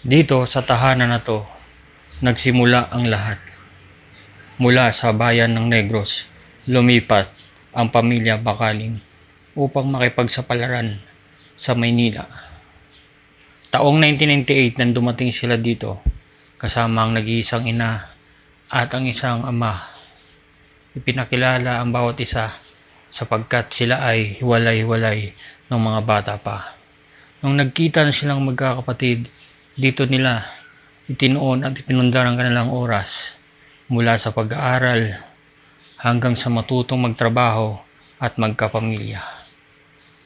Dito sa tahanan na to, nagsimula ang lahat. Mula sa bayan ng Negros, lumipat ang pamilya Bakaling upang makipagsapalaran sa Maynila. Taong 1998 nang dumating sila dito kasama ang nag-iisang ina at ang isang ama. Ipinakilala ang bawat isa sapagkat sila ay hiwalay-hiwalay ng mga bata pa. Nung nagkita na silang magkakapatid, dito nila itinuon at ipinundar ang kanilang oras mula sa pag-aaral hanggang sa matutong magtrabaho at magkapamilya.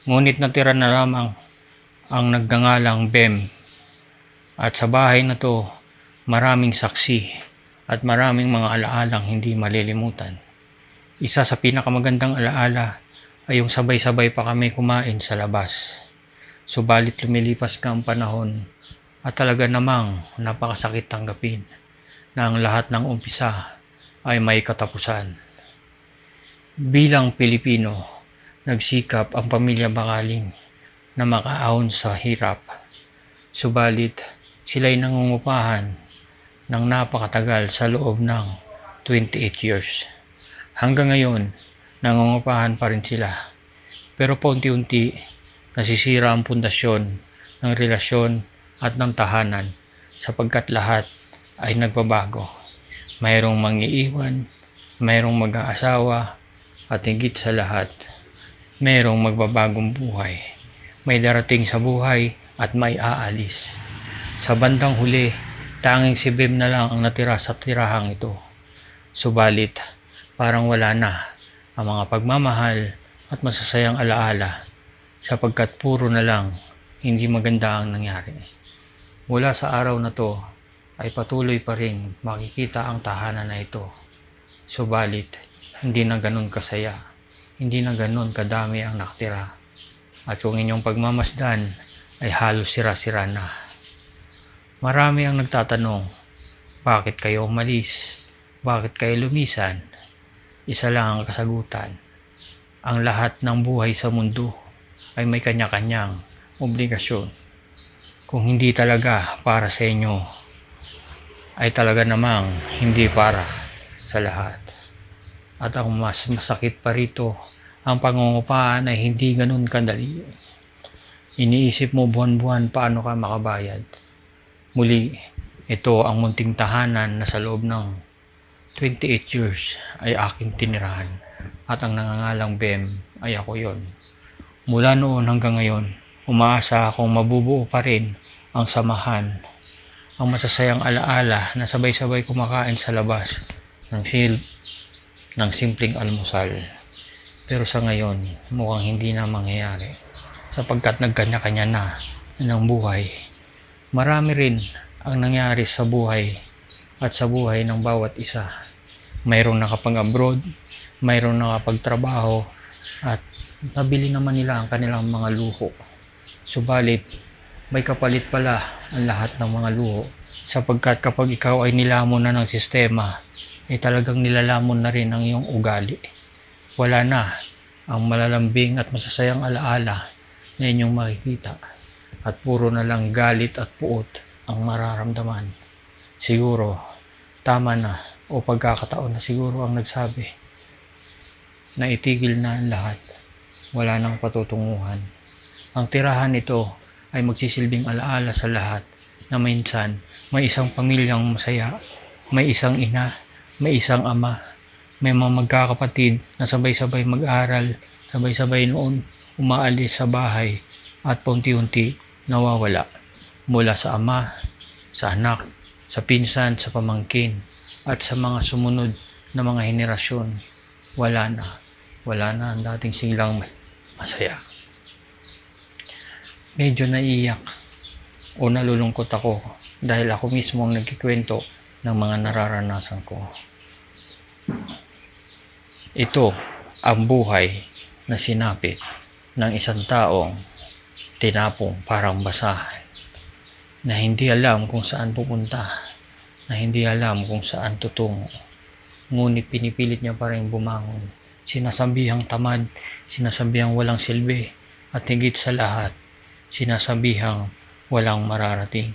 Ngunit natira na lamang ang nagngangalang Bem, at sa bahay na to maraming saksi at maraming mga alaalang hindi malilimutan. Isa sa pinakamagandang alaala ay yung sabay-sabay pa kami kumain sa labas. Subalit lumilipas ka ang panahon at talaga namang napakasakit tanggapin na ang lahat ng umpisa ay may katapusan. Bilang Pilipino, nagsikap ang pamilya Bakaling na makaahon sa hirap. Subalit sila'y nangungupahan ng napakatagal sa loob ng 28 years. Hanggang ngayon, nangungupahan pa rin sila. Pero paunti-unti, nasisira ang pundasyon ng relasyon at ng tahanan sapagkat lahat ay nagbabago. Mayroong mangiiwan, mayroong mag-aasawa, at higit sa lahat, mayroong magbabagong buhay. May darating sa buhay at may aalis. Sa bandang huli, tanging si Bem na lang ang natira sa tirahang ito. Subalit, parang wala na ang mga pagmamahal at masasayang alaala sapagkat puro na lang hindi maganda ang nangyari. Mula sa araw na to ay patuloy pa rin makikita ang tahanan na ito. Subalit, hindi na ganun kasaya, hindi na ganun kadami ang nakatira. At kung inyong pagmamasdan ay halos sira-sira na. Marami ang nagtatanong, bakit kayo umalis? Bakit kayo lumisan? Isa lang ang kasagutan. Ang lahat ng buhay sa mundo ay may kanya-kanyang obligasyon. Kung hindi talaga para sa inyo, ay talaga namang hindi para sa lahat. At ang mas masakit pa rito, ang pangungupahan ay hindi ganun kadali. Iniisip mo buwan-buwan paano ka makabayad. Muli, ito ang munting tahanan na sa loob ng 28 years ay aking tinirahan at ang nangangalang Bem ay ako yon. Mula noon hanggang ngayon, umaasa akong mabubuo pa rin ang samahan, ang masasayang alaala na sabay-sabay kumakain sa labas ng simpleng almusal. Pero sa ngayon, mukhang hindi na mangyayari sapagkat nagkanya-kanya na ng buhay. Marami rin ang nangyari sa buhay at sa buhay ng bawat isa. Mayroong nakapag-abroad, mayroong nakapagtrabaho at nabili naman nila ang kanilang mga luho. Subalit, may kapalit pala ang lahat ng mga luho sapagkat kapag ikaw ay nilamon na ng sistema, ay talagang nilalamon na rin ang iyong ugali. Wala na ang malalambing at masasayang alaala na inyong makikita at puro na lang galit at puot ang mararamdaman. Siguro, tama na o pagkakataon na siguro ang nagsabi na itigil na ang lahat. Wala nang patutunguhan. Ang tirahan nito ay magsisilbing alaala sa lahat na minsan may isang pamilyang masaya, may isang ina, may isang ama, may mga magkakapatid na sabay-sabay mag-aral, sabay-sabay noon umaalis sa bahay at paunti-unti nawawala mula sa ama, sa anak, sa pinsan, sa pamangkin at sa mga sumunod na mga henerasyon. Wala na ang dating silang masaya. Medyo naiiyak o nalulungkot ako dahil ako mismo ang nagkikwento ng mga nararanasan ko. Ito ang buhay na sinapit ng isang taong tinapong parang basahan, na hindi alam kung saan pupunta, na hindi alam kung saan tutungo. Ngunit pinipilit niya pa rin bumangon. Sinasabihang tamad, sinasabihang walang silbi, at higit sa lahat, sinasabihang walang mararating.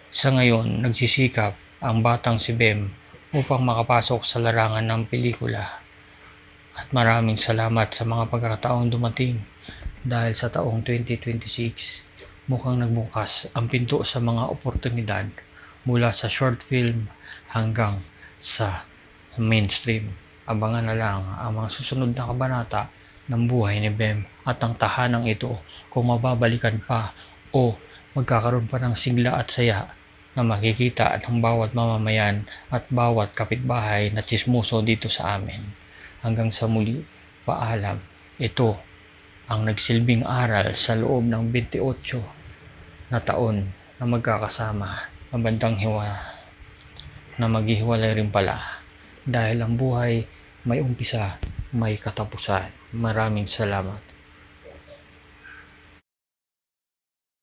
Sa ngayon, nagsisikap ang batang si Bem upang makapasok sa larangan ng pelikula. At maraming salamat sa mga pagkakataong dumating dahil sa taong 2026, mukhang nagbukas ang pinto sa mga oportunidad mula sa short film hanggang sa mainstream. Abangan na lang ang mga susunod na kabanata ng buhay ni Bem at ang tahanang ito kung mababalikan pa o magkakaroon pa ng sigla at saya na makikita ng bawat mamamayan at bawat kapitbahay na tsismoso dito sa amin. Hanggang sa muli, paalam. Ito ang nagsilbing aral sa loob ng 28 na taon na magkakasama na bandang na maghihiwalay rin pala dahil ang buhay may umpisa, may katapusan. Maraming salamat.